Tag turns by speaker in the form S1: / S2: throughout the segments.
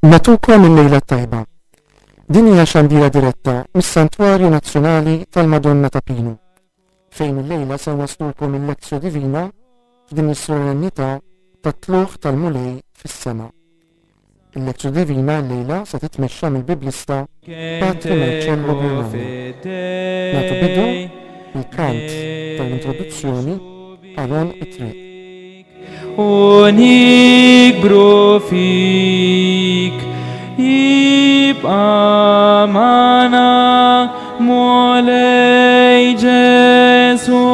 S1: Natukom il-lejla tajba. Din hija xandira diretta mis-Santwarju Nazzjonali tal-Madonna ta' Pinu, fejn il-lejla se waslulkom il-lezzju divina f'din is-solennità tat-tluħ tal-mulej fis-sema. Il-lezzju divina l-lejla se titmexxa mill-Biblista Patri Marcello Bernardo. Nagħtu bidu il-kant tal-introduzzjoni għalon it-triq.
S2: Unik brofik yibqa' magħna Mulej Ġesu.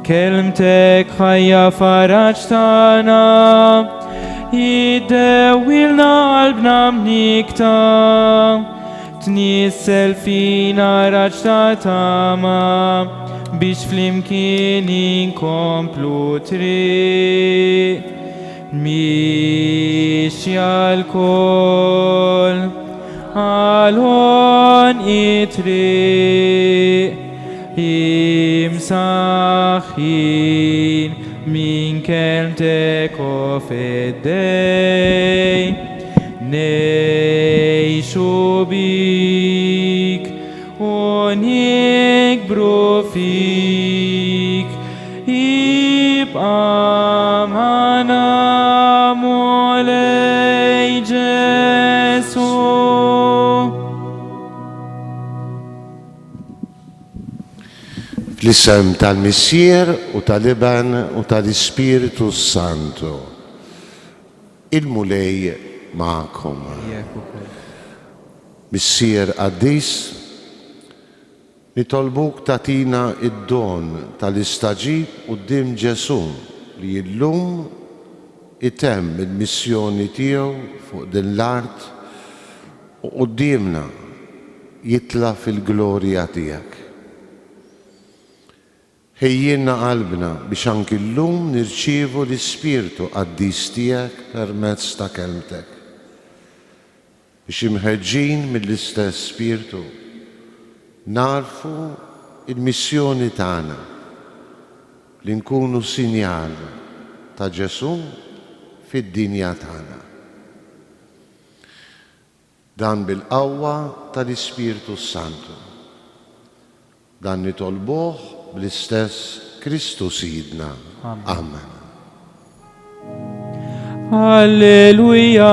S2: Kelmtek ħajja faraġġ tagħna, jiddewwilna qalbna mnikta, tniessel fina raġġ ta' tama biex flimkien inkomplu triq mixja l-kol għalon it-triq imsaħħin min kelmtek u fid-dej nejxu bik u nikbru fik jibqa' magħna Mulej Ġesu.
S3: Fl-isem tal-Missier u tal-Iban u tal-Ispiritu Santu. Il-mulej ma'kom. Missier Qaddis, nitolbuk tatina id-don tal-istaġib quddiem Ġesu li llum itemm il-missjoni tiegħu fuq din l-art u quddiemna jitla fil-glorja tiegħek. Ħejjinna qalbna biex anki llum nirċievu l-Ispirtu Qaddis tiegħek permezz ta' kelmtek. Biex imħeġġin mill-istess Spiritu narfu il-missjoni tagħna li nkunu sinjal ta' Ġesu fid-dinja tagħna. Dan bil-qawwa tal-Ispiritu Santu. Dan nitolbuh bl-istess Kristu Sidna. Amen.
S2: Alleluja,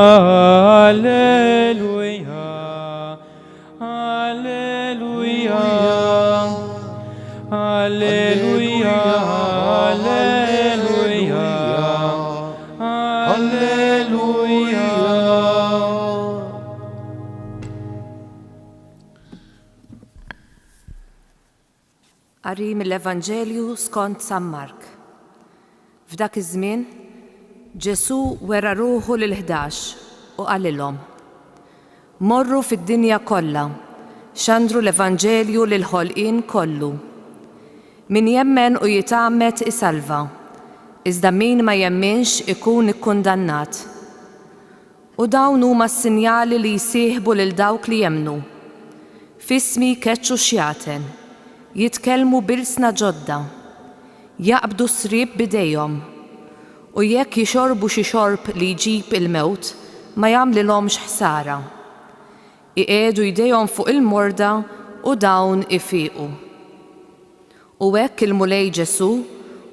S2: alleluja, alleluja, alleluja, alleluja, alleluja.
S4: Qari mill-Evanġelju skont San Mark. F'dak iż-żmien Ġesu wera ruħu lil-11 u qalilhom: Morru fid-dinja kollha, xandru l-Evanġelju lil-ħolqien kollu. Min jemmen u jitgħammed isalva, iżda min ma jemminx ikun ikkundannat. U dawn huma s-sinjali li jsieħbu lil dawk li jemmnu. F'ismi jkeċċu xjaten, jitkellmu bilsna ġodda, jaqbdu srieb b'idejhom, u jekk jixorbu xi xorb li jġib il-mewt ma jagħmlilhomx ħsara. Iqiegħdu jdejhom fuq il-morda u dawn ifiequ. U hekk il-mulej Ġesu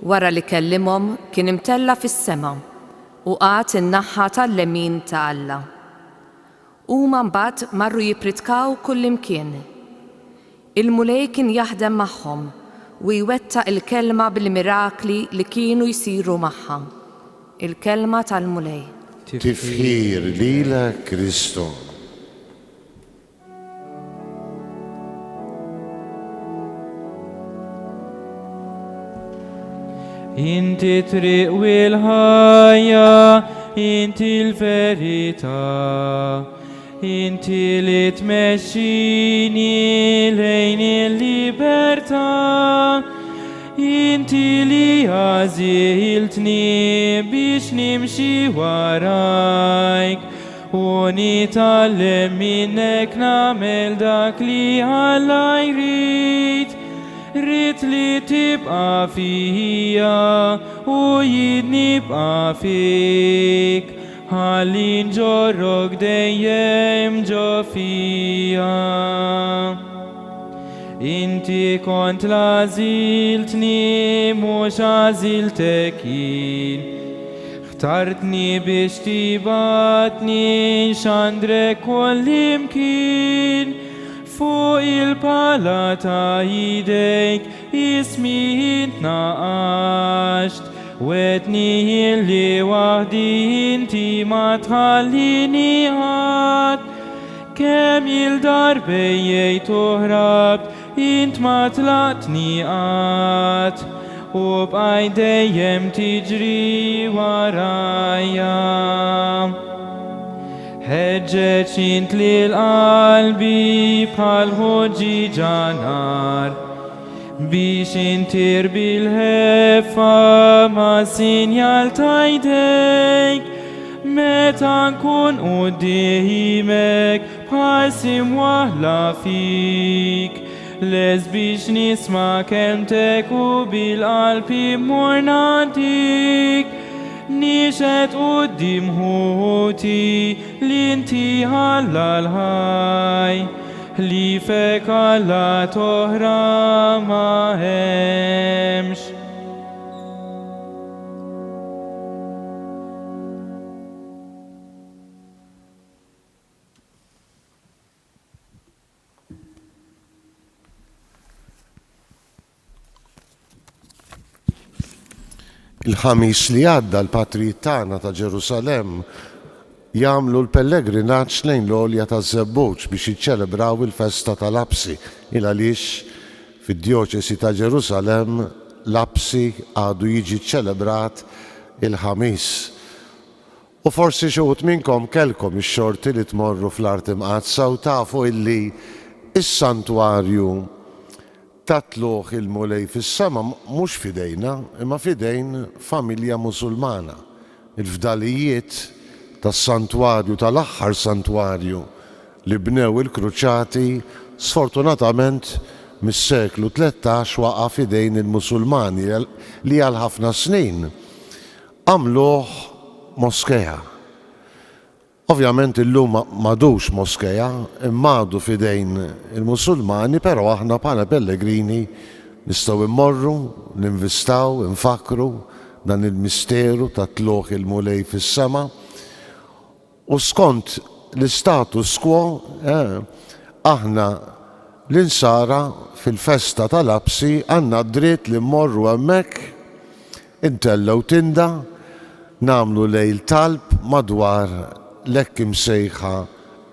S4: wara li kellimhom kien imtella fis-sema u qagħad in-naħa tal-lemin ta' Alla. Huma mbagħad marru jippritkaw kullimkien. Il-mulej kien jaħdem magħhom u jwettaq il-kelma bil-mirakli li kienu jsiru magħha. Il-kelma tal-mulej.
S3: Tifħir lilek Kristu.
S2: Inti triq u l-ħajja, inti l-verità, inti li tmexxini lejn il-libertà, inti li għażiltni biex nimxi warajk u nitallem minnek namel dak li Alla jrid. Rrit li tibqa' fija u jien nibqa' fik, ħalli nġorrok dejjem ġo fija. Inti kont l-għażiltni mhux għażiltek jien, ħtartni biex tibatni x'għandrek kullimkien. Fuq il-pala ta' jidejk ismi intnaqaxt, wetni li waħdi inti ma tħallini ħadd. Kemm il-darbejjej tuħrabt int ma tlaqtni qatt, u bqaj dejjem tiġri warajja. Ħeġġeġ int lil qalbi bħal ħoġġiġa nar, biex intir bil-ħeffa ma' sinjal ta' jdejk. Meta nkun qudiemek bħal simwaħla fik, les biex nisma' kelmtek u bil-qalb immur nagħtik. Nixed qudiem ħuti li inti Alla l-ħaj, li fek Alla toħra ma hemmx.
S3: Il-ħamis li għadda l-patrijiet tagħna ta' Ġerusalem jagħmlu l-pellegrinaġġ lejn l-għolja taż-Żebbuġ biex jiċċelebraw il-festa tal-Absi, il għaliex fid-djoċesi ta' Ġerusalem l-Absi għadu jiġi ċċelebrat il-ħamis. U forsi xi wħud minnkom kellkom ix-xorti li tmorru fl-Art Imqazza u tafu illi is-santwarju tatluħ il-mulej fis-sema mhux fidejna, imma fidejn familja Musulmana. Il-fdalijiet tas-santwarju tal-aħħar santwarju li bnew il-Kruċati sfortunatament mis-seklu 13 waqa' fidejn il-Musulmani li għal ħafna snin għamluh moskeja. Ovvjament illum m'għadux moskeja, imma għadu fidejn il-Musulmani, però aħna bħala pellegrini nistgħu immorru, ninvistaw, infakru dan il-misteru ta' tluħ il-mulej fis-sema. U skont l-status quo, aħna l-insara fil-festa tal-Absi għandna dritt li mmorru hemmhekk, intellaw tinda, nagħmlu lejl talb madwar l-hekk imsejħa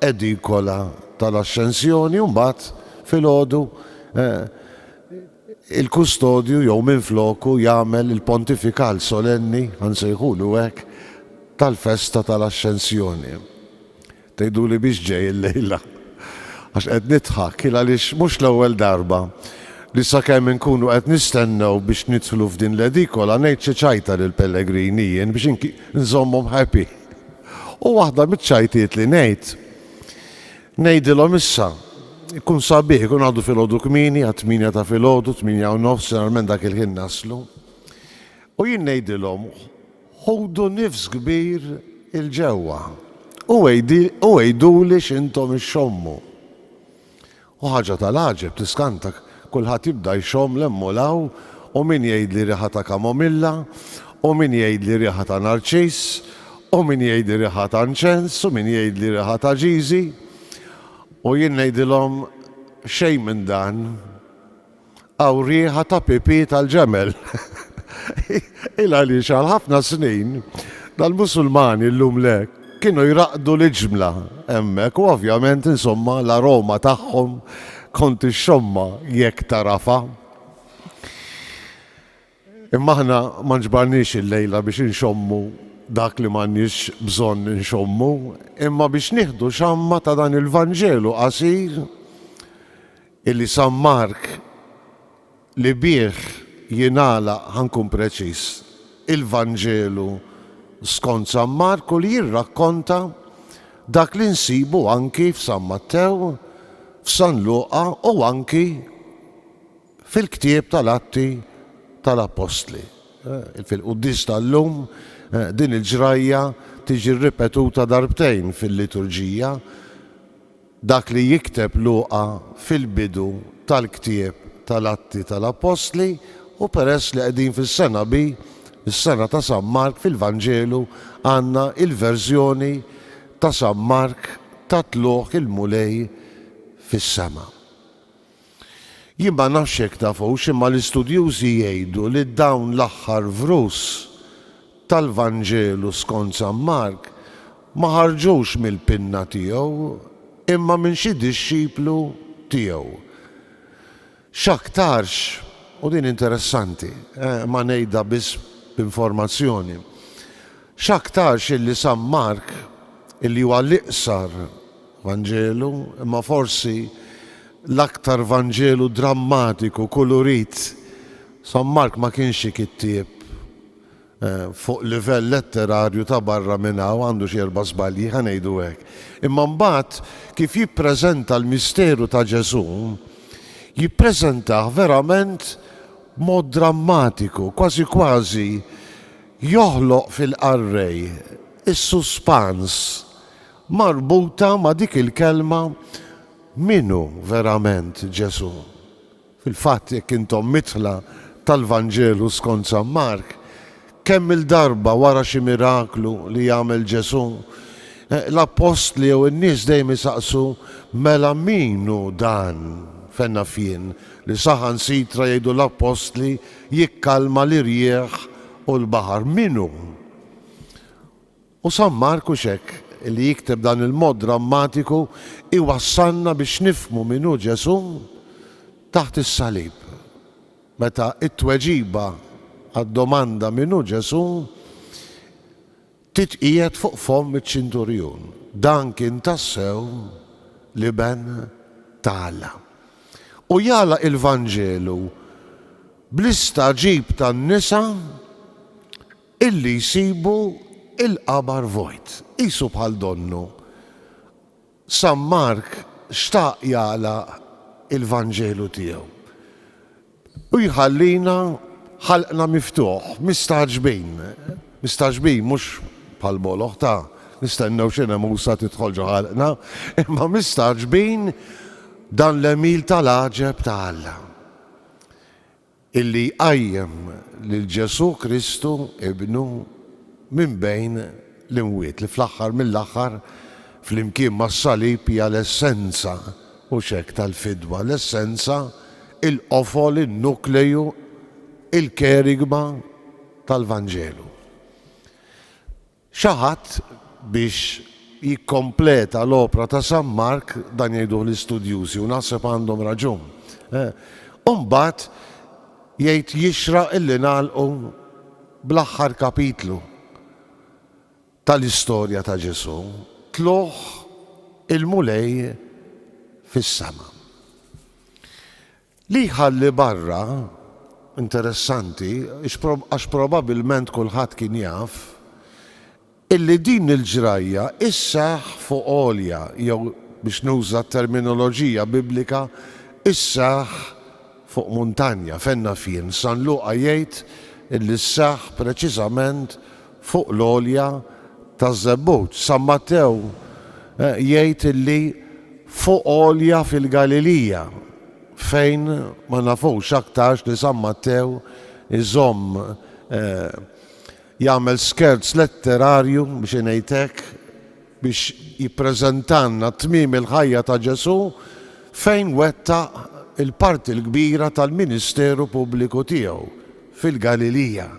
S3: edikola tal-Ascensjoni, u mbagħad filgħodu il-kustodju jew minfloku jagħmel il-pontifikal solenni ħansejħulu hekk tal-festa tal-Ascensjoni. Tgħiduli biex ġej il-lejla għax qed nidħak għaliex mhux l-ewwel darba li sakemm inkunu qed nistennew biex nidħlu f'din l-edikola ngħid xi ċajta lill-pellegrini biex nżommhom happy. U waħda mit-ċajtiet li ngħidilhom issa, ikun sabiħ, ikun għadu filgħodu kmieni għat 8 ta' filgħodu, 8 u nofs, ġeneralment dak il-ħin naslu. U jien ngħidilhom, ħudu nifs kbir il-ġewwa u għejduli x'intom ixxommu. U ħaġa tal-għaġeb tiskanta, kulħadd jibda jxomm l-emmulaw, u min jgħid li riħa ta' kamomilla, u min jgħid li riħa ta' narċis, u min jgħid li riħa ta' nċens, u min jgħid li riħa ta' ġiżi. U jien ngħidilhom xejn minn dan, hawn rieħa ta' pipi tal-ġemel. Il għaliex għal ħafna snin dal-Musulmani llum lek kienu jraqdu l-ġmla hemmhekk, u ovvjament insomma l-aroma tagħhom kont ixxomma jekk tarafa. Imma aħna ma nġbarniex il-lejla biex inxommu dak li m'għandniex bżonn inxommu, imma biex nieħdu xamma ta' dan il-Vanġelu qasir illi San Mark li bih jingħala ħankun preċiż il-Vanġelu skont San Marku li jirrakkonta dak li nsibu anki f'San Mattew, f'San Luqa u anki fil-ktieb tal-Atti tal-Apostli. Fil-Quddis tal-lum din il-ġrajja tiġi ripetuta darbtejn fil-liturġija, dak li jikteb Luqa fil-bidu tal-ktieb tal-Atti tal-Apostli u peress li qegħdin fis-sena is-sena ta' San Mark fil-Vanġelu għandna il-verżjoni ta' San Mark ta' tluq il-mulej fis-sema. Jien ma nafx hekk tafux imma l-istudjużi jgħidu li dawn l-aħħar vrus tal-Vanġelu skont San Mark ma ħarġux mill-pinna tiegħu imma minn xi dixxiplu tiegħu. X'aktarx, u din interessanti, ma ngħidha biss b'informazzjoni. X'aktarx illi San Mark illi huwa l-iqsar Vanġelu, imma forsi l-aktar Vanġelu drammatiku, kolorit. San Mark ma kienx kittieb fuq livell letterarju ta' barra minn hawn għandu xi erba' żbalji ħanejdu hekk. Imma mbagħad kif jippreżenta l-misteru ta' Ġesu, jippreżentah verament mod drammatiku, kważi kważi joħloq fil-qarrej is-suspans marbuta ma' dik il-kelma minu verament Ġesu. Fil-fatt jekk intom mitla tal-Vanġelu skont San Mark, kemm il-darba wara xi miraklu li jagħmel Ġesu, l-apostli u n-nies dejjem isaqsu mela minu dan fenna fien li saħansitra jgħidu l-apostli jikkalma l-irjieħ u l-baħar minu. U San Marku xek li jikteb dan il-mod drammatiku iwassalna biex nifmu minu Ġesu taħt is-salib. Meta it-tweġiba għad-domanda minu Ġesu titqiegħed fuq fomm iċ-ċinturjun. Dan kien tassew li ben tagħla. U jala il-Vanġelu bl-istaġib tan-nisa illi jsibu il-qabar vojt. Isu bħal donnu. San Mark xtaq jala il-Vanġelu tiegħu. U jħallina ħalqna miftuħ, mistaġbin. Mistaġbin mhux bħal boloħ ta' nistennew xina Musa tidħol ġo ħalqna, imma mistaġbin dan l-emil tal-aġeb ta' Alla illi qajjem lil Ġesu Kristu ibnu minn bejn l-imwiet li fl-aħħar mill-aħħar fl-imkien mas-salib hija l-essenza u xek tal-fidwa, l-essenza, il-qofol, il-nukleju, il-kerigma tal-Vanġelu. Xaħat biex jikkompleta l-opra ta' San Mark dan jgħidu l-istudjużi u naħseb għandhom raġun. Umbagħad jgħid jixraq illi nagħlqu bl-aħħar kapitlu tal-istorja ta' Ġesu, tluħ il-mulej fis-sema. Li ħalli barra interessanti għax probabbilment kulħadd kien jaf illi din il-ġrajja issaħ fuq għolja, jew biex nuża terminoloġija biblika, issaħ fuq muntanja fenna fien. San Luqa jgħid illi issaħ preċiżament fuq l-għolja ta' Żebbut. San Mattew jgħid illi fuq għolja fil-Galilija fejn ma nafux aktarx li San Mattew iżomm jagħmel skerz letterarju biex ngħidlek biex jippreżentanna tmiem il-ħajja ta' Ġesu fejn wettaq il-parti l-kbira tal-Ministeru Pubbliku tiegħu fil-Galilija.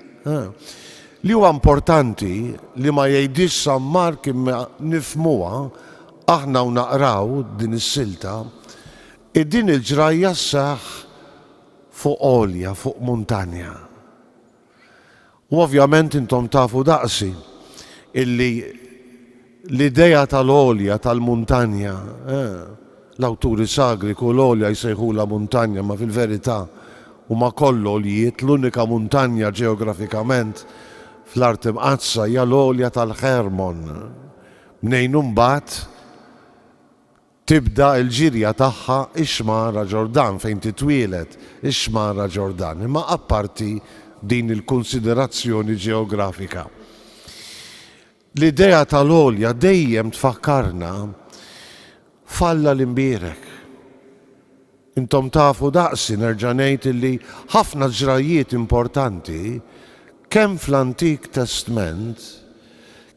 S3: Li huwa importanti li ma jgħidix San Mark imma nifhmuha aħna u naqraw din is-silta din il-ġrajja ssaħ fuq għolja, fuq muntanja. U ovvjament intom tafu daqsi illi l-ideja tal-għolja, tal-muntanja, l-awturi sagri kull għolja jsejħula muntanja, ma fil-verità huma kollu għoljiet, l-unika muntanja ġeografikament fl-art imqazza hija l-għolja tal-Hermon. Mnejn mbagħad tibda l-ġirja tagħha ix-xmara Ġordan fejn titwielet ix-xmara Ġordan. Imma apparti din il-konsiderazzjoni ġeografika. L-idea tal-għolja dejjem tfakkarna falla l-imbierek. Intom tafu daqsi nerġa' ngħid li ħafna ġrajiet importanti kemm fl-Antik Testament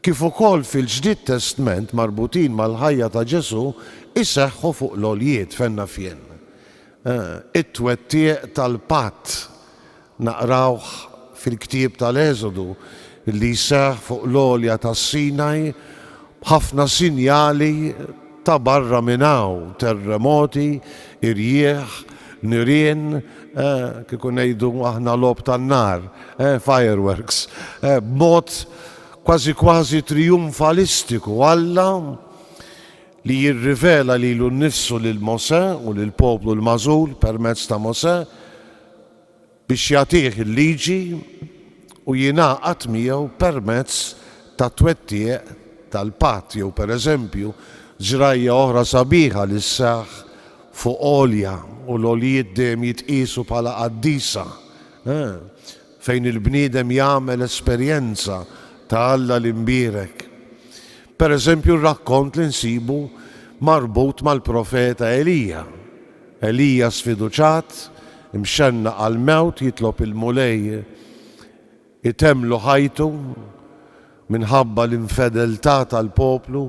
S3: kif ukoll fil-Ġdid Testament marbutin mal-ħajja ta' Ġesu iseħħu fuq l-għoljiet fenna fien. It-twettieq tal-patt naqrawh fil-ktieb tal-Eżodu li jseħħ fuq l-għolja tas-Sinaj b'ħafna sinjali ta' barra minn hawn, terremoti, irjieħ, nirien, kieku ngħidu aħna lob tan-nar, fireworks, b'mod kważi trionfalistiku Alla li jirrivela lilu nnifsu lil Mosè u lil poplu l-Mażul permezz ta' Mosè biex jagħtih il-liġi u jingħaqad miegħu permezz ta' twettieq tal-patt jew pereżempju ġrajja oħra sabiħa li sseħħ fuq għolja u l-għoljiet dejjem jitqisu bħala qaddisa fejn il-bniedem jagħmel esperjenza ta' Alla l-imbierek. Pereżempju r-rakkont li nsibu marbut mal-profeta Elija. Elija sfiduċat, imxenna għal-mewt jitlob il-mulej itemlu ħajtu minħabba l-infedeltà tal-poplu,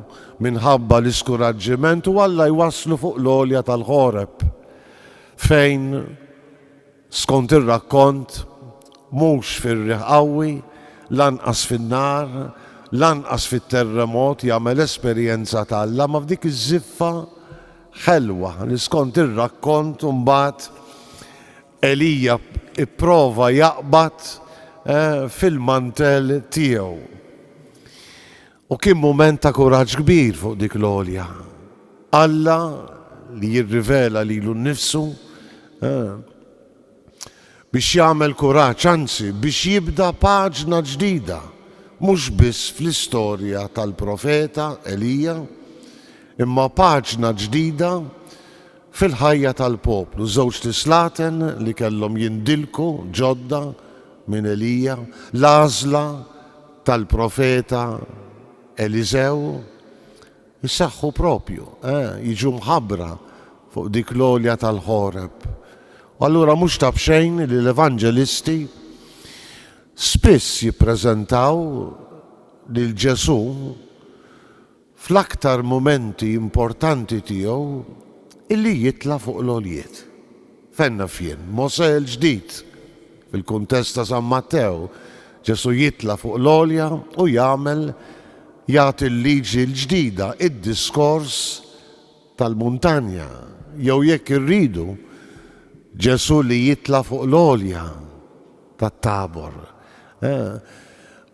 S3: minħabba l-iskuraġġiment u Alla jwasslu fuq l-għolja tal-Ħoreb fejn skont ir-rakkont mhux fir-riħ qawwi, lanqas fin-nar, lanqas fit-terremot jagħmel esperjenza ta' Alla ma f'dik iż-żiffa ħelwa li skont ir-rakkont mbagħad Elija ipprova jaqbad fil-mantel tiegħu. U kien mument ta' kuraġġ kbir fuq dik l-għolja. Alla li jirrivela lilu nnifsu biex jagħmel kuraġġ, anzi biex jibda paġna ġdida, mhux biss fl-istorja tal-profeta Elija, imma paġna ġdida fil-ħajja tal-poplu. Żewġ tislaten li kellhom jindilku ġodda minn Elija, l-għażla tal-profeta Eliżew jissaħħu propju, jiġu mħabbra fuq dik l-għolja tal-Ħoreb. U allura mhux ta' bxejn li l-evanġelisti spiss jippreżentaw lil Ġesu fl-aktar momenti importanti tiegħu illi jitla' fuq l-għoljiet. Fenna fien, Mosè l-ġdid fil-kuntest ta' San Mattew, Ġesu jitla' fuq l-għolja u jagħti l-liġi l-ġdida, id-diskors tal-muntanja, jew jekk irridu Ġesu li jitla' fuq l-għolja tat-Tabor.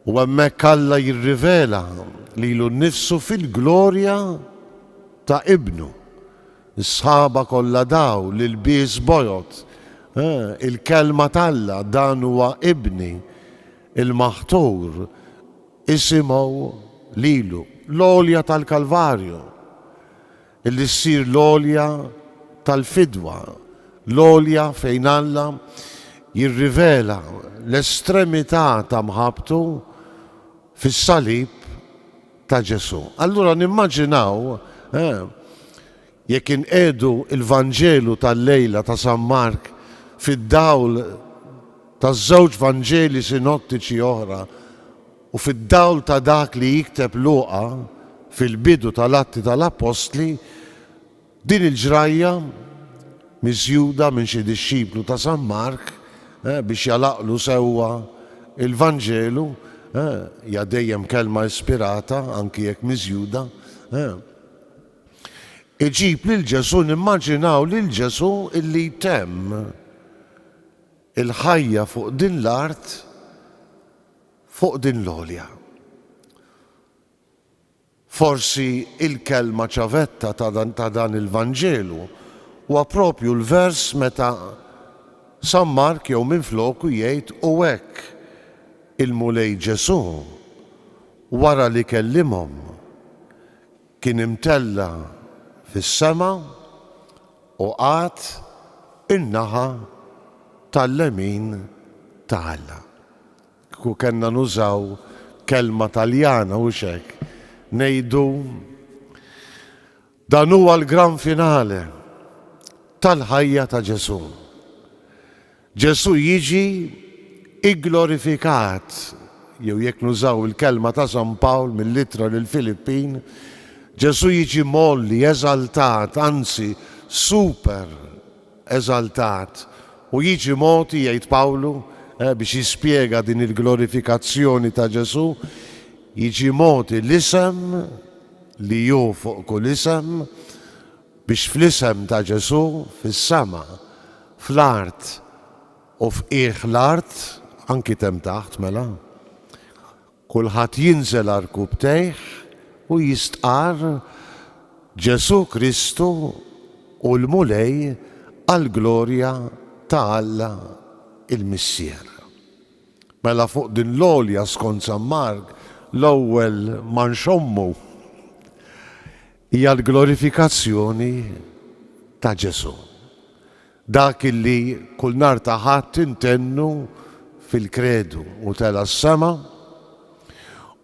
S3: U hemmhekk Alla jirrivela lilu nnifsu fil-glorja ta' Ibnu. Is-sħaba kollha daw lil bies bojot. Il-kelma tal-Alla dan huwa Ibni il-maħtur isimgħu lilu l-għolja tal-Kalvarju illi ssir l-għolja tal-fidwa, l-għolja fejn Alla jirrivela l-estremità ta' mħabtu fis-salib ta' Ġesu. Allura nimmaġinaw jekk inqedu il-Vanġelu tal-lejla ta' San Mark fid-dawl taż-żewġ Vanġeli sinottiċi oħra u fid-dawl ta' dak li jikteb Luqa fil-bidu tal-Atti tal-Apostli, din il-ġrajja miżjuda minn xi dixxiplu ta' San Mark biex jalaqlu sewwa il-Vanġelu, hija dejjem kelma ispirata anki jekk miżjuda. Iġib lil Ġesu, nimmaġinaw lil Ġesu illi jtemm il-ħajja fuq din l-art, fuq din l-għolja. Forsi il-kelma ċavetta ta' dan il-Vanġelu huwa propju l-vers meta San Mark jew minfloku jgħid u hekk il-mulej Ġesu wara li kellimhom kien imtella fis-sema u qgħad in-naħa tal-lemin ta' Alla. Kieku kellna nużaw kelma Taljana u hekk ngħidu dan huwa l-gran finale tal-ħajja ta' Ġesu. Ġesu jiġi igglorifikat, jew jekk nużaw il-kelma ta' San Pawl mill-Littra lil Filippin, Ġesu jiġi molli, eżaltat, anzi super eżaltat u jiġi moti, jgħid Pawlu, biex jispjega din il-glorifikazzjoni ta' Ġesu, jiġi moti l-isem li ju fuq kull isem biex fl-isem ta' Ġesu fis-sema, fl-art u f'qiegħ l-art, anki tem taħt mela, kulħadd jinżel għar-rkub tejh u jistqar Ġesu Kristu u l-mulej għall-glorja ta' Alla il-Missier. Mela fuq din l-olja skont San Mark l-ewwel ma nxommu hija l-glorifikazzjoni ta' Ġesu. Dak illi kull nhar ta' ħadd intennu fil-kredu u tela s-sema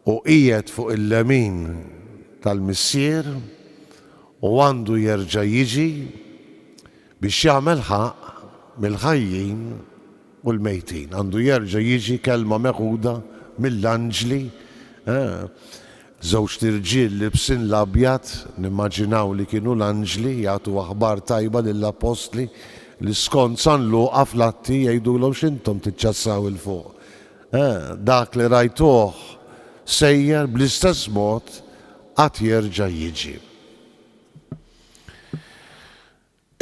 S3: u qiegħed fuq il-lemin tal-Missier u għandu jerġa' jiġi biex jagħmel ħaq mill-ħajjin u l-mejtin. Għandu jerġa' jiġi kelma meħuda mill-anġli, żewġ tirġiel libsin l-abjad, nimmaġinaw li kienu l-anġli jagħtu aħbar tajba lill-apostli li skont San Luqa fl-Atti jgħidulhom x'intom tiċċassaw il fuq. Dak li rajtuh sejjer bl-istess mod qatt jerġa' jiġi.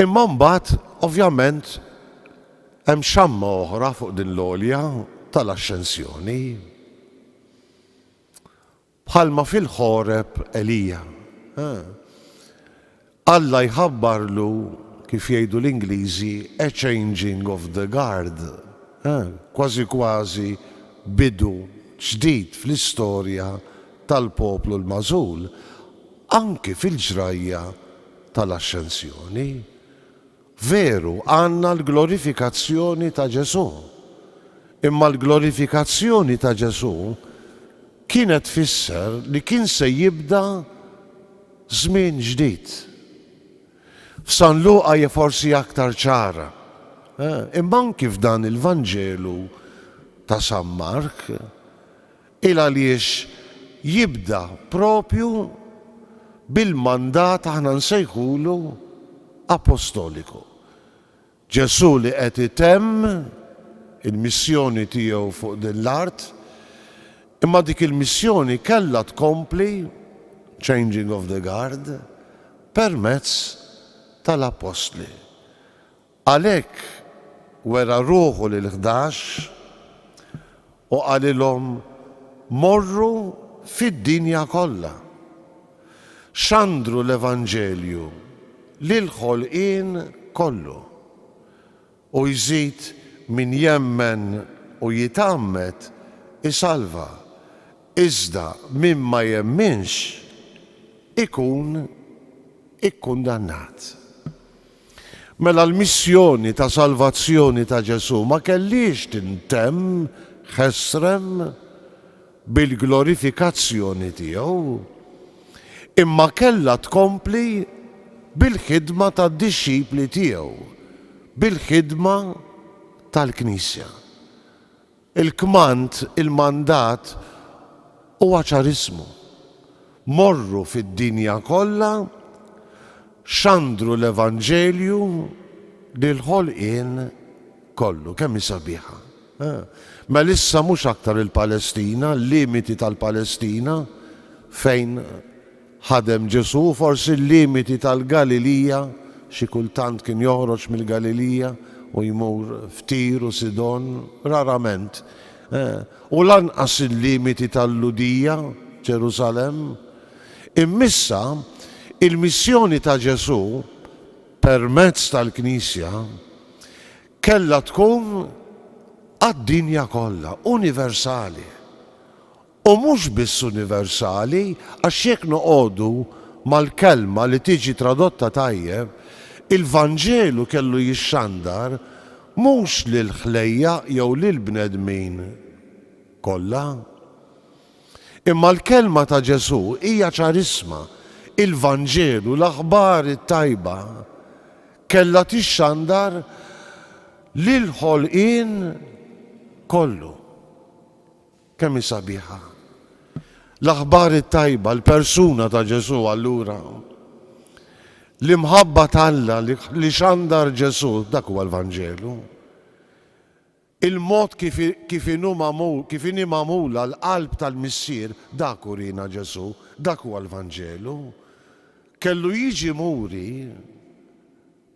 S3: Imma mbagħad ovvjament hemm xamma oħra fuq din l-għolja tal-Ascensjoni. Bħalma fil-ħoreb Elija. Alla jħabbarlu kif jgħidu l-Ingliżi a changing of the guard. Kważi kważi bidu ġdid fl-istorja tal-poplu l-Mażul, anki fil-ġrajja tal-Ascensjoni. Veru, għandna l-glorifikazzjoni ta' Ġesu. Imma l-glorifikazzjoni ta' Ġesu kienet tfisser li kien se jibda żmien ġdid. F'San Luqa hija forsi aktar ċara. Imma anki f'dan il-Vanġelu ta' San Mark il għaliex jibda propju bil-mandat aħna nsejħulu apostoliku. Ġesu li qed itemm il-missjoni tiegħu fuq din l-art, imma dik il-missjoni kellha tkompli, changing of the guard, permezz tal-apostli. Għalhekk wera ruħu lil-11 u qalilhom morru fid-dinja kollha. Xandru l-Evanġelju lil-ħolqien kollu. U jżid min jemmen u jitammet isalva. Iżda min ma jemminx ikun ikkundannat. Mela l-missjoni ta' salvazzjoni ta' Ġesu ma kellix tintemm ħesrem bil-glorifikazzjoni tiegħu, imma kellha tkompli bil-ħidma tad-dixxipli tiegħu, bil-ħidma tal-Knisja. Il-kmand, il-mandat huwa ċarismu. Morru fid-dinja kollha, xandru l-Evanġelju lil-ħolqien kollu, kemm hi sabiħa. Ma issa mhux aktar il-Palestina, l-limiti tal-Palestina fejn ħadem Ġesu, forsi l-limiti tal-Galilija, xi kultant kien joħroġ mill-Galilija u jmur f'Tir u Sidon, rarament. U lanqas il-limiti tal-Ludija, Ġerusalem. Immissa il-missjoni ta' Ġesu permezz tal-Knisja kellha tkun għad-dinja kollha, universali. U mhux biss universali, għax jekk noqogħdu mal-kelma li tiġi tradotta tajjeb, il-Vanġelu kellu jixxandar mhux lil ħlejja jew lil bnedmin kollha. Imma l-kelma ta' Ġesu hija ċarisma. Il-Vanġelu, l-aħbar it-tajba, kellha tixxandar lil ħolqien kollu. Kemm hi sabiħa. L-aħbar it-tajba, l-persuna ta' Ġesu allura. L-imħabba talla li xandar Ġesu, dak huwa l-Vanġelu. Il-mod kif inhi magħmula l-qalb tal-missier, dak urina Ġesu, dak huwa l-Vanġelu. Kellu jiġi muri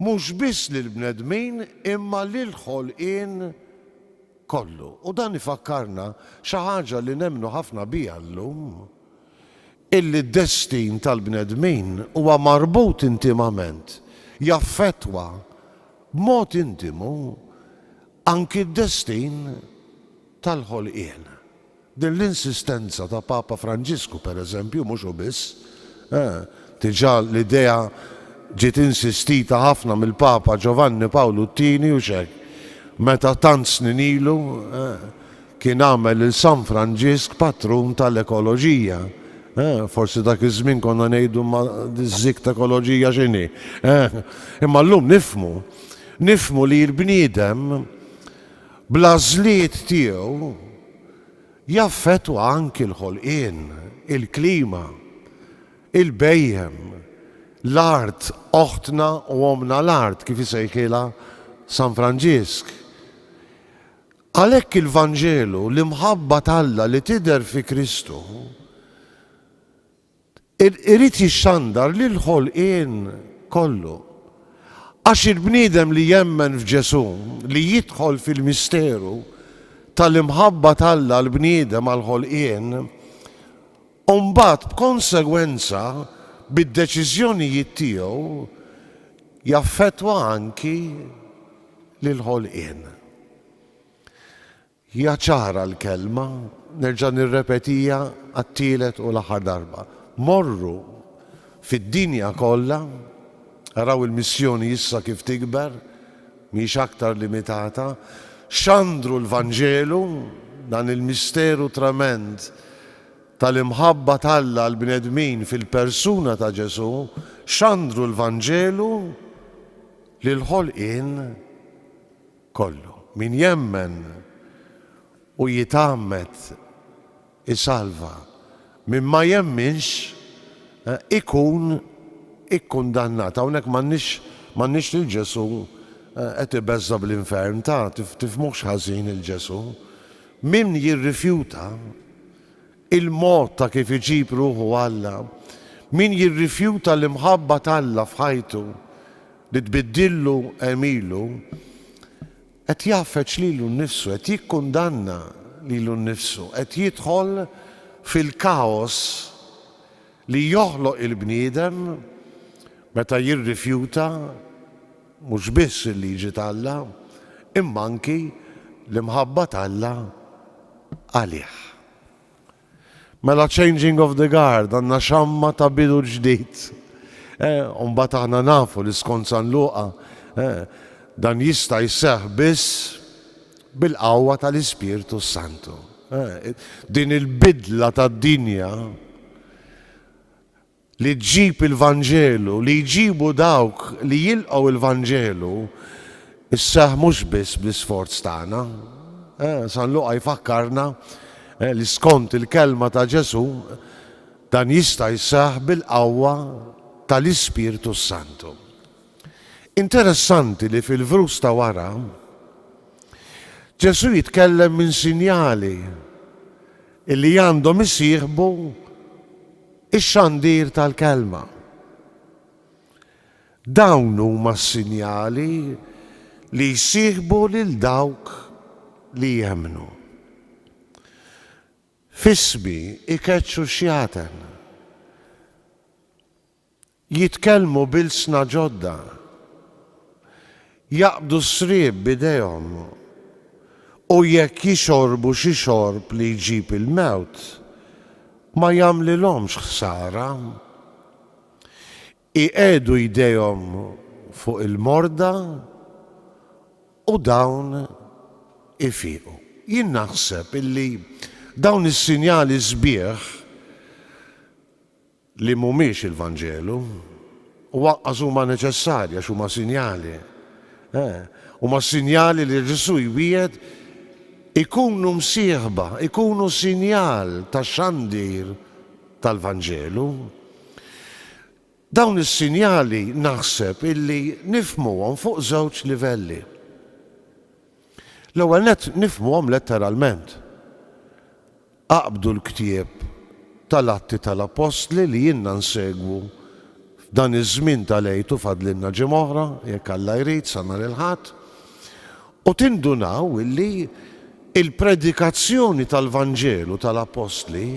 S3: mhux biss lill-bnedmin imma lil ħolqien kollu. U dan ifakkarna xi ħaġa li nemmnu ħafna biha llum, illi d-destin tal-bnedmin huwa marbut intimament, jaffettwa b'mod intimu anki d-destin tal-ħolqien. Din l-insistenza ta' Papa Franġisku pereżempju mhux hu biss, diġà l-idea ġiet insistita ħafna mill-Papa Giovanni Pawlu T u xek. Meta tant snin ilu kien għamel il-San Franġisk patrun tal-ekoloġija. Forsi dak iż-żmien konna ngħidu ma dik ekoloġija x'inhi. Imma llum nifhmu li l-bniedem bl-għażliet tiegħu jaffettwa anki l-ħolqien, il-klima, il-bejjem, l-art, oħtna u omna l-art kif isejħilha San Franġisk. Għalhekk il-Vanġelu, l-imħabba talla li tidher fi Kristu, irid jixxandar lil ħolqien kollu. Għax il-bniedem li jemmen f'Ġesu, li jidħol fil-misteru tal-imħabba talla l-bniedem għal-ħolqien, u mbagħad b'konsegwenza bid-deċiżjonijiet tiegħu jaffettwa anki lil ħolqien. Hija ċara l-kelma, nerġa' nirrepetija għat-tielet u l-aħħar darba. Morru fid-dinja kollha, araw il-missjoni issa kif tikber, mhix aktar limitata, xandru l-Vanġelu, dan il-misteru trement tal-imħabba talla l-bnedmin fil-persuna ta' Ġesu, xandru l-Vanġelu lil ħolqien kollu. Min jemmen u jitammet isalva, min ma jemminx ikun ikkundannat. Hawnhekk m'għandniex lil Ġesu qed ibeżza bl-infern tifhmux ħażin il-Ġesu. Min jirrifjuta il-mod ta' kif iġib ruħu Alla, min jirrifjuta l-imħabba talla f'ħajtu li tbiddillu emilu, qed jaffeċ lilu nnifsu, qed jikkundanna lilu nnifsu, qed jidħol fil-kaos li joħloq il-bniedem meta jirrifjuta mhux biss il-liġi talla, imma anki l-imħabba talla għalih. Mela changing of the guard, għandna xamma ta' bidu ġdid. Mbagħad aħna nafu li skont San Luqa dan jista' jseħħ biss bil-qawwa tal-Ispirtu Santu. Din il-bidla tad-dinja li tġib il-Vanġelu, li jġibu dawk li jilqgħu il-Vanġelu, isseħħ mhux biss bl-isforz tagħna. San Luqa jfakkarna li skont il-kelma ta' Ġesu dan jista' jseħħ bil-qawwa tal-Ispirtu Santu. Interessanti li fil-vrus ta' wara Ġesu jitkellem minn sinjali illi għandhom isieħbu ix-xandir tal-kelma. Dawn huma s-sinjali li jsieħbu lil dawk li jemnu. Fisbi ikeċċu xjaten, jitkellmu bil-sna ġodda, jaqbdu srieb bidejhom u jekk jixorbu xi xorb li jġib il-mewt ma jagħmlilhomx ħsara. iqedu jdejhom fuq il-morda u dawn ifiqu. Jien naħseb illi dawn is-sinjali sbieħ li mhumiex il-Vanġelu u waqqas huma neċessarja x'huma sinjali. Huma sinjali li Ġesu jwiegħed ikunu msieħba, ikunu sinjal tax-xandir tal-Vanġelu. Dawn is-sinjali naħseb illi nifhmuhom fuq żewġ livelli. L-ewwel nett nifhmuhom letteralment. Aqbdu l-ktieb tal-Atti tal-Apostli li jiena nsegwu f'dan iż-żmien tal-għejtu fadlilna ġimgħa oħra, jekk Alla jrid sa nhar il-Ħadd, u tindunaw illi il-predikazzjoni tal-Vanġelu tal-Apostli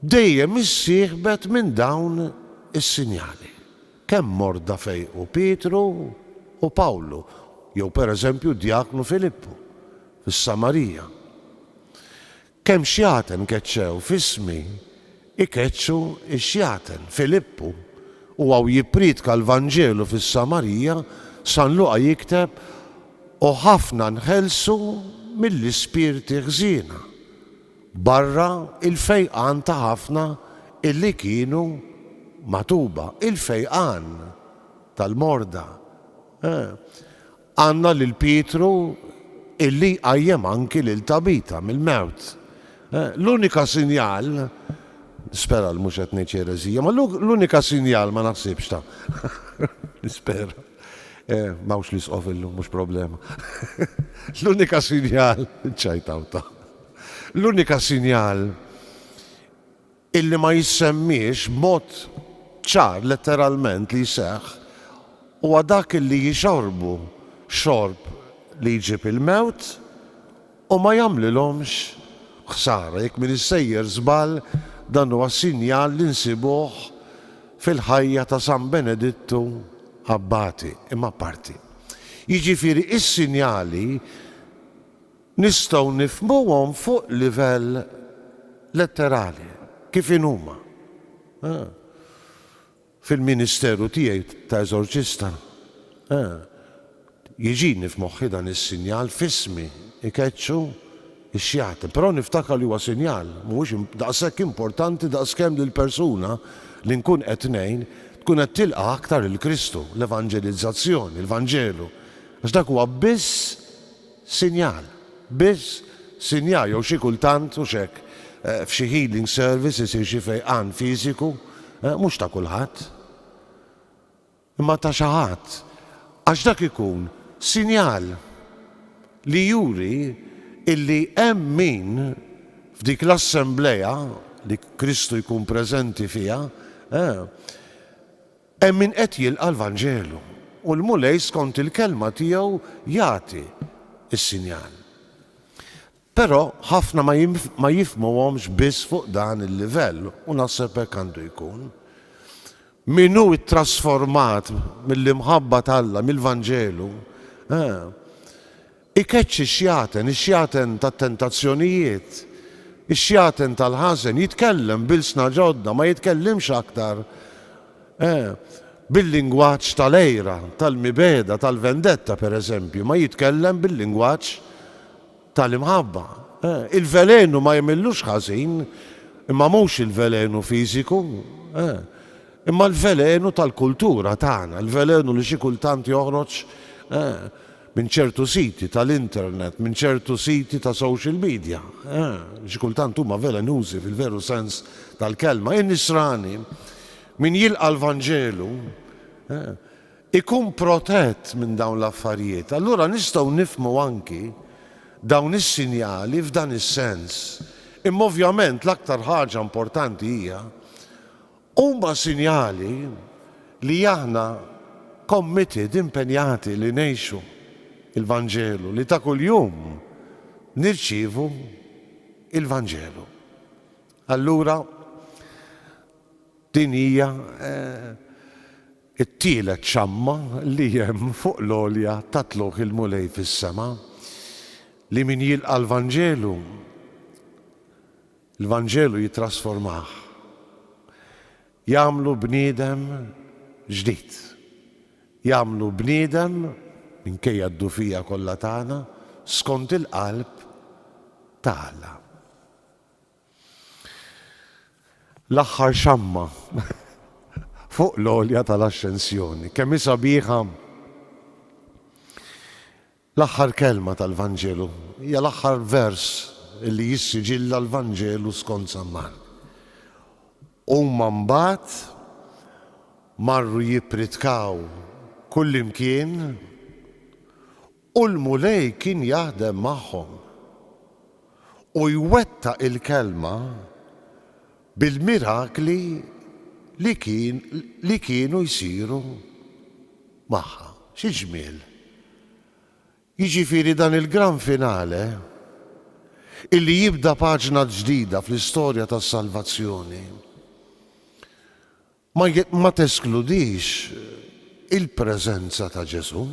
S3: dejjem issieħbet minn dawn is-sinjali. Kemm morda fejqu Pietru u Pawlu, jew pereżempju d-Djaknu Filippu fis-Samarija. Kemm xjaten keċċew f'ismi ikeċċu x-xjaten Filippu u għaw jippridka l-Vanġelu fis-Samarija San Luqa jikteb u ħafna nħelsu mill-ispirti ħżiena barra il-fejqan ta' ħafna illi kienu matuba, il-fejqan tal-morda. Għanna lil Pietru illi għajjem anki lil Tabita mill-mewt. L-unika sinjal, nispera l-mux qed ngħid ċerezija, ma l-unika sinjal ma naħsibx ta' nispera. Mawx li sqofillu, mux problema. L-unika sinjal, ċajtawta. L-unika sinjal illi ma jissemmiex mod ċar letteralment li jseħħ u dak illi jixorbu xorb li jġib il-mewt u ma jagħmlilhomx ħsara. Jekk min issejjer żball dan huwa sinjal li nsibuh fil-ħajja ta' San Benedittu Abbati imma parti. Jiġifieri is-sinjali nistgħu nifhmuhom fuq livell letterali kif huma. Fil-ministeru tiegħi ta' eżorċista jiġini f'moħħi dan is-sinjal f'ismi ikeċċu x-xjaten, però niftakar li huwa sinjal mhuwiex daqshekk importanti daqskemm lill-persuna li nkun qed ngħin tkun qed tilqa' aktar il-Kristu, l-evanġelizzazzjoni, il-Vanġelu. Għax dak huwa biss sinjal, biss sinjal jew xi kultant u x'hekk f'xi healing service isir xi fejqan fiżiku, mhux ta' kulħadd, imma ta' xi ħadd. Għax dak ikun sinjal li juri illi hemm min f'dik l-assembleja li Kristu jkun preżenti fiha, hemm min qed jilqa' l-Vanġelu u l-mulej skont il-kelma tiegħu jagħti is-sinjal. Però ħafna ma jifhmuhomx biss fuq dan il-livell u naħseb hekk għandu jkun. Min hu trasformat mill-imħabba tal-Alla, mill-Vanġelu, ikeċċi x-xjaten tat-tentazzjonijiet, ix-xjaten tal-ħażen, jitkellem bil-sna ġodda, ma jitkellimx aktar bil-lingwaġġ tal-ejra, tal-mibeda, tal-vendetta pereżempju, ma jitkellem bil-lingwaġġ tal-imħabba. Il-velenu ma jemillux ħażin, imma mhux il-velenu fiżiku, imma l-velenu tal-kultura tagħna, il-velenu li xi kultant joħroġ minn ċertu siti tal-internet, minn ċertu siti ta' social media. Xi kultant huma velenużi fil-veru sens tal-kelma. In-nisrani min jilqa' l-Vanġelu ikun protett minn dawn l-affarijiet. Allura nistgħu nifhmu anki dawn is-sinjali f'dan is-sens. Imma ovvjament l-aktar ħaġa importanti hija huma sinjali li aħna committed, impenjati li ngħixu il-Vanġelu, li ta' kuljum nirċievu il-Vanġelu. Allura din hija it-tielet ċamma li hemm fuq l-għolja tatluq il-mulej fis-sema li min jilqa' l-Vanġelu, il-Vanġelu jitrasformah. jagħmlu bniedem ġdid. Jagħmlu bniedem minkejja d-dufija kollha tagħna skont il-qalb ta' Alla. L-aħħar xamma fuq l-għolja tal-ascensjoni, kemm hi sabiħa. L-aħħar kelma tal-Vanġelu hija l-aħħar vers li jissiġilla l-Vanġelu skont San Mark. Huma mbagħad marru jippritkaw kullimkien u l-mulej kien jaħdem magħhom u jwettaq il-kelma bil-mirakli li kienu jsiru magħha. Xi ġmiel. Jiġifieri dan il-gran finale illi jibda paġna ġdida fl-istorja tas-salvazzjoni ma teskludix il-preżenza ta' Ġesu.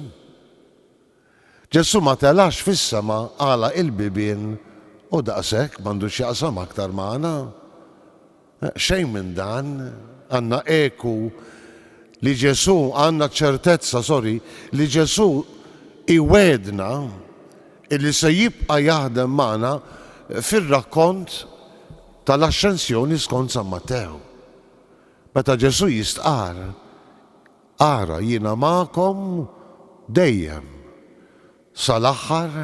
S3: Ġesu ma telax fis-sema għala il-bibien u daqshekk m'għandux jaqsam aktar magħna. Xejn minn dan, għandna eku li Ġesu, għandna ċertezza, li Ġesu iwedna illi se jibqa' jaħdem magħna fir-rakkont tal-ascensjoni skont San Mattew. Meta Ġesu jistqar, ara jiena magħkom dejjem sal-aħħar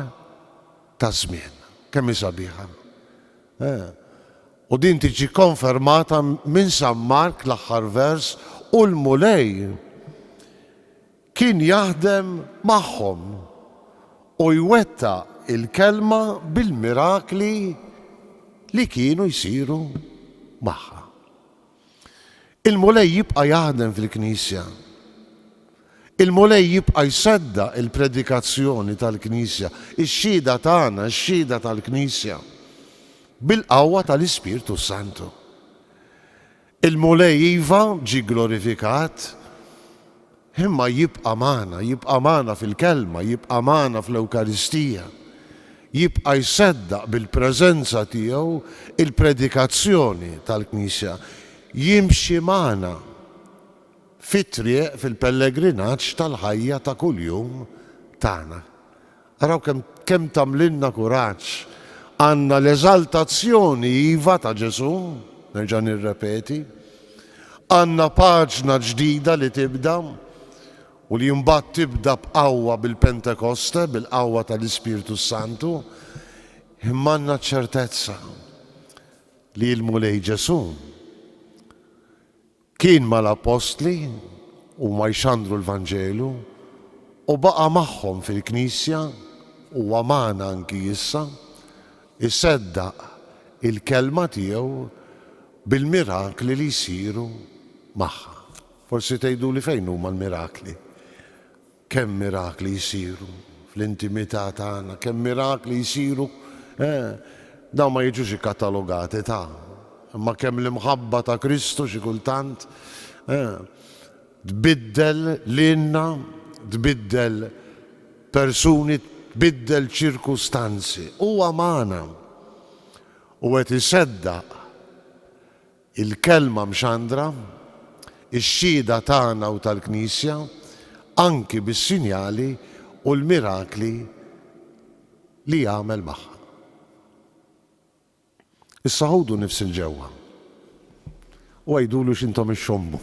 S3: ta' żmien. Kemm hi sabiħa. U din tiġi konfermata minn San Mark l-aħħar vers u l-mulej kien jaħdem magħhom u jwettaq il-kelma bil-mirakli li kienu jsiru magħha. Il-mulej jibqa' jaħdem fil-Knisja. Il-mulej jibqa' jsedda il-predikazzjoni tal-Knisja, ix-xhieda tagħna, x-xhieda tal-Knisja, bil-qawwa tal-Ispirtu Santu. Il-mulej iva ġi glorifikat, imma jibqa' magħna fil-kelma, jibqa' magħna fl-Ewkaristija, jibqa' jseddaq bil-preżenza tiegħu il-predikazzjoni tal-Knisja, jimxi magħna fit-triq fil-pellegrinaġġ tal-ħajja ta' kuljum tagħna. Araw kemm tagħmlilna kuraġġ għandna l-eżaltazzjoni iva ta' Ġesu, nerġa' nirrepeti, għandna paġna ġdida li tibda u li mbagħad tibda b'qawwa bil-Pentekoste, bil-qawwa tal-Ispirtu Santu, imma għandna ċertezza li l-mulej Ġesu kien mal-apostli u ma jxandru l-Vanġelu u baqa' magħhom fil-Knisja u magħna anki issa iseddaq il-kelma tiegħu bil-mirakli li jsiru magħha. Forsi tgħiduli fejn huma l-mirakli. Kemm mirakli jsiru fl-intimità tagħna, kemm mirakli jsiru, dawn ma jiġux ikkatalogati imma kemm l-imħabba ta' Kristu xi kultant tbiddel lilna, tbiddel persuni, tbiddel ċirkustanzi. Huwa magħna u qed iseddaq il-kelma mxandra, ix-xhieda tagħna u tal-Knisja, anki bis-sinjali u l-mirakli li jagħmel magħha. Issa ħudu nifs il-ġewwa u għajdulu x'intom ix-xommu.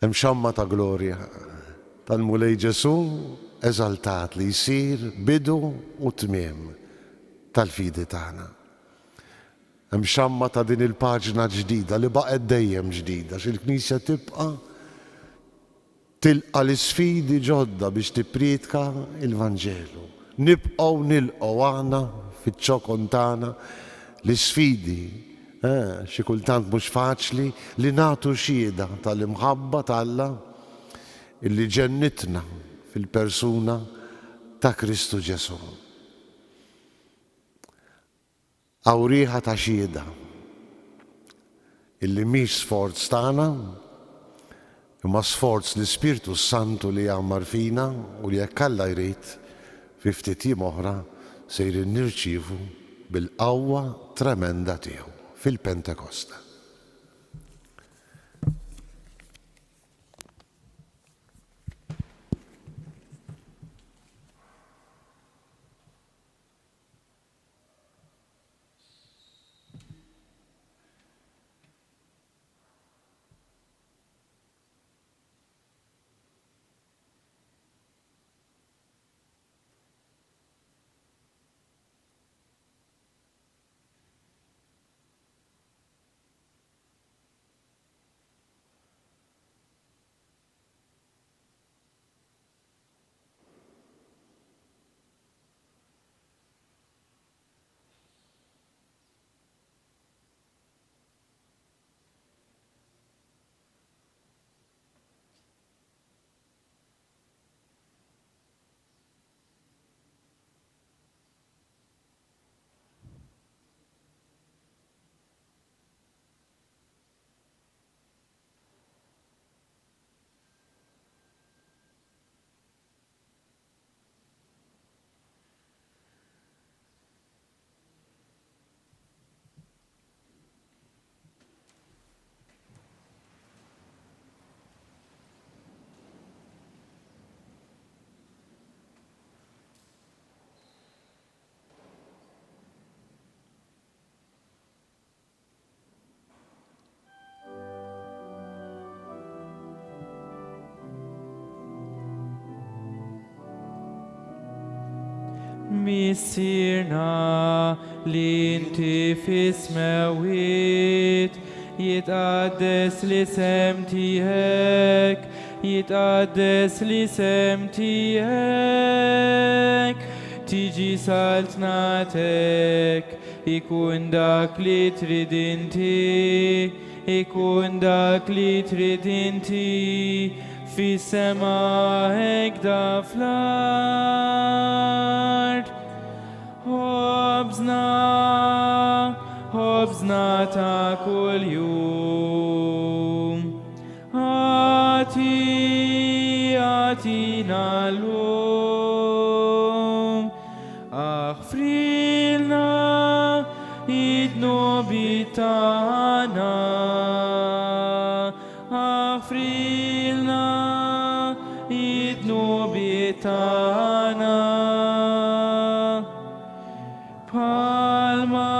S3: Hemm xamma ta' glorja tal-mulej Ġesu eżaltat li jsir bidu u tmiem tal-fidi tagħna. Hemm xamma ta' din il-paġna ġdida li baqgħet dejjem ġdida x'il-Knisja tibqa' tilqa' l-isfidi ġodda biex tippriedka il-Vanġelu. Nibqgħu nilqgħu aħna fiċ-ċokon tagħna l-isfidi xi kultant mhux faċli li nagħtu xhieda tal-imħabba t'Alla illi ġennitna fil-persuna ta' Kristu Ġesu. Awrieħa ta' xhieda illi mhix sforz tagħna imma sforz l-Ispirtu Santu li jagħmar fina u li jekk Alla jrid fi ftit iem oħra sejrin nirċievu bil-qawwa tremenda tiegħu fil-Pentekosta.
S2: مسيرنا لانتي في سماويت يتقدس لسمتيهك يتقدس لسمتيهك تيجي سلطنتك يكون داك اللي تريد انتي يكون داك اللي تريد انتي في السماء هكذا في الأرض خبزنا تاكل يوم آتينا اليوم اغفر لنا ذنوبنا اغفر لنا ذنوبنا palma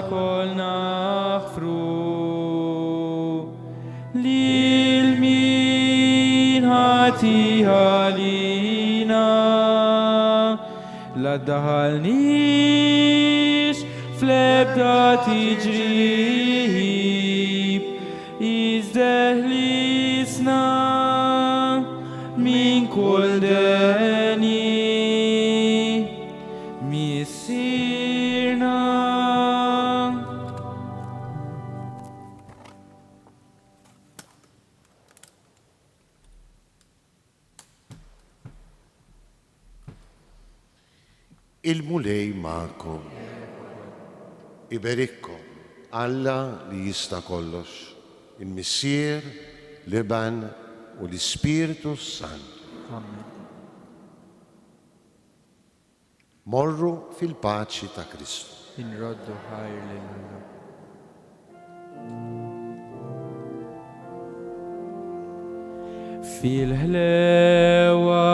S2: الكل نغفرو للمين هاتيها لينا لا تدهلنيش فلبدا تجريب ازدهلسنا من كل داني مسيرنا
S3: Il-mulej ma'kom. Iberikkom. Alla li jista kollox. Il-Missier, l-Iban u l-Ispiritu Santu. Morru fil-paċi ta' Kristu.
S2: inroddu ħajr lil fil-ħlewa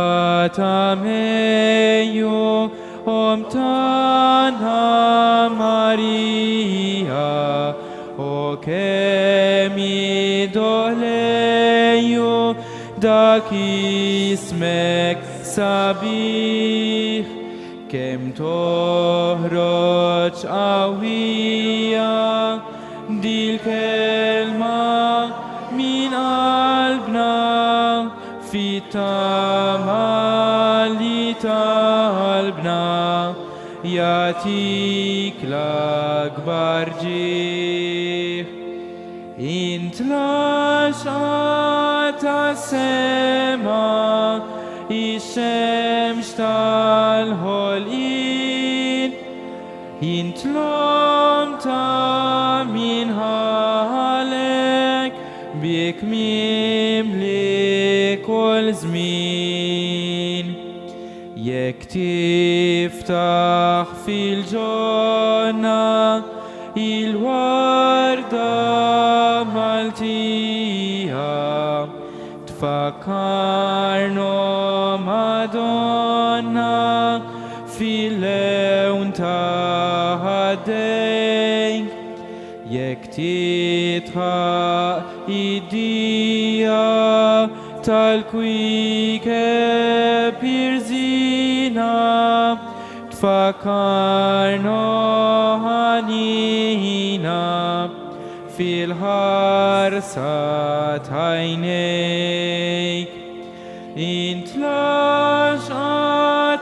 S2: ta' Mejju tana Marija o kemi doleju dak ismek sabiħ kem toħroġ qawwija dil kelma min qalbna fit-tama li talbna jatik l-akbar ġieħ int laxqa tas-sema ix-xemx tal-ħolqien jintlom ta' min ħalek bik mimli kull żmien jekk tiftaħ fil-ġonna il-warda Maltija tfakkarno Madonna fil-lewn ta' ħaddejn jekk titħaq id-dija tal-kwike pirzina tfakkarno ħanina fil-ħarsa tajnejk intlaxqa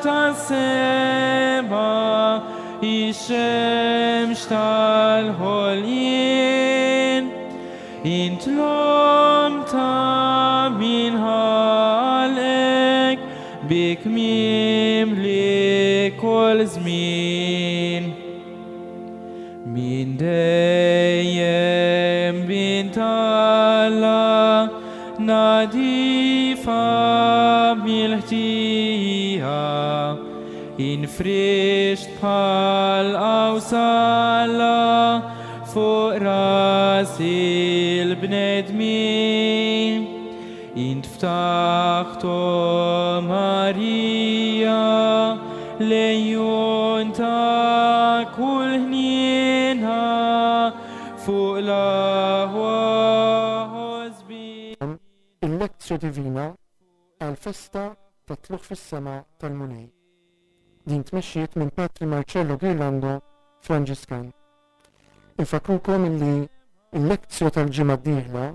S2: tas-sema ix-xemx tal-ħolien intlom ta' minħalek bik mimli kol żmien min dejjem bintalla nadifa mil-ħtija infrisht bħal awsalla fuq ras il-bnedmin intftaħtu Marija lejjun ta' kull ħnienha fuq l-aħwa ħosbin.
S1: Il-lezzju divina għal-festa ta' tluħ fis-sema tal-Munej. Din tmexxiet minn Patri Marcello Ghirlando Franġiskan. Infakrukom illi il-lezzju tal-ġimgħa d-dieħla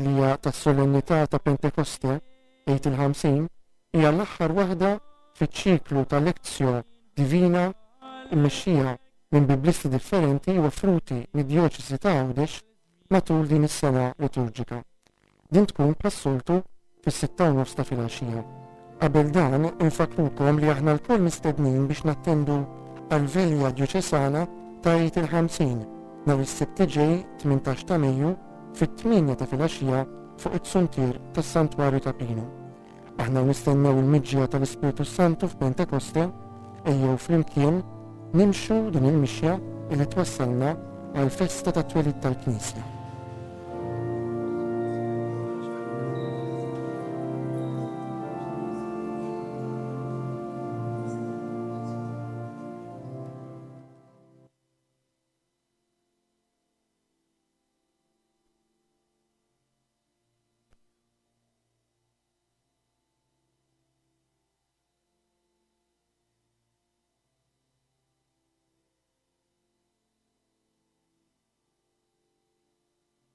S1: li hija tas-solennità ta' Pentekoste għid il-50 hija l-aħħar waħda fiċ-ċiklu ta' lezzju divina mmexxija minn biblisti differenti u offruti mid-djoċesi ta' Għawdex matul din is-sena liturġika. Din tkun bħas-soltu fis-6:30 ta' filgħaxija. Qabel dan infakrukom li aħna l-kull mistednin biex nattendu għal-velja djoċesana ta' għid il-50 nhar is-sibt ġej 18 ta' Mejju fit-8 ta' filgħaxija fuq it-suntier tas-Santwarju ta' Pino. Aħna nistennew il-miġġija tal-Ispiritu Santu f'Pentekoste ejjew flimkien nimxu din il-mixja li twassalna għal festa ta' twelid tal-Knisja.